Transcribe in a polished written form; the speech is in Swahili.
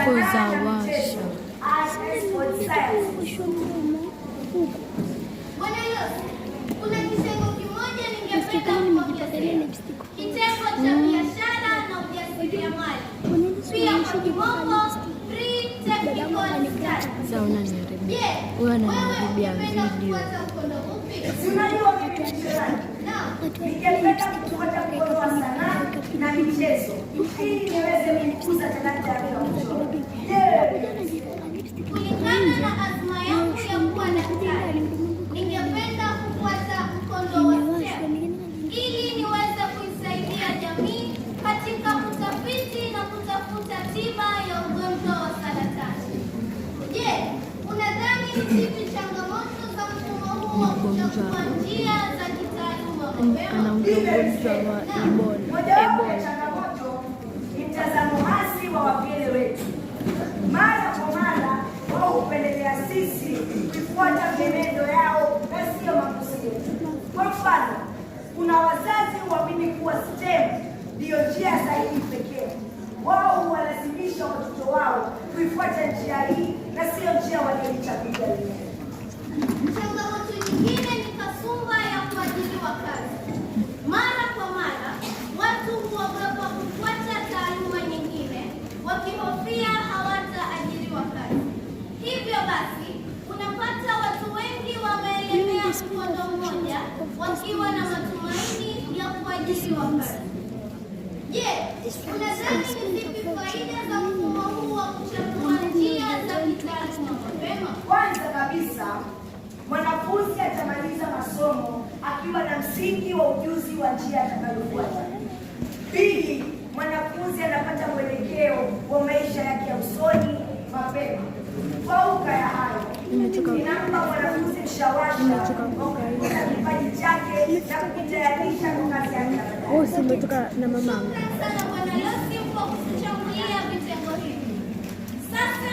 siku za washa. Kuna kitengo kimoja ningependa kuongezea. Kitengo cha biashara na ujasiriamali. Pia kwa kimombo free technical studies. Sasa unaniharibia. Wewe unaniharibia video. Unajua ningependa kupata mkono wa sanaa na michezo ili niweze kukuza talanta yangu. Kulingana na azma yangu ya kuwa daktari, ningependa kufuata mkondo wa STEM ili niweze kuisaidia jamii katika utafiti na kutafuta tiba ya ugonjwa wa saratani. Je, unadhani ni zipi changamoto za mfumo huu wa kuchagua njia za kitaaluma mapema? Moja ya changamoto ni mtazamo hasi wa wapele wetu. Mara kwa mara wao hupendelea sisi kufuata mienendo yao na sio makusudi yetu. Kwa mfano, kuna wazazi huamini kuwa STEM ndiyo njia sahihi pekee. Wao huwalazimisha watoto wao kuifuata njia hii na sio njia walioichagua wenyewe. Changamoto nyingine ni kasumba ya kuajiriwa kazi. Mara kwa mara watu huogopa kufuata taaluma nyingine wakihofia hawataajiriwa kazi. Hivyo basi unapata watu wengi wameelemea mkondo mmoja wakiwa na matumaini ya kuajiriwa kazi. Je, unadhani ni zipi faida za mfumo huu wa kuchagua njia za kitaaluma mapema? Kwanza kabisa, mwanafunzi atamaliza masomo akiwa na msingi wa ujuzi wa njia atakayofuata. Pili, mwanafunzi anapata mwelekeo wa maisha yake ya usoni mapema. Fauka ya hayo, inampa mwanafunzi mshawasha wa kukuza kipaji chake na kujitayarisha kwa kazi yake ya baadaye. Umetoka na mama. Sana Bwana Losi kwa kutuchagulia vitengo hivi. Sasa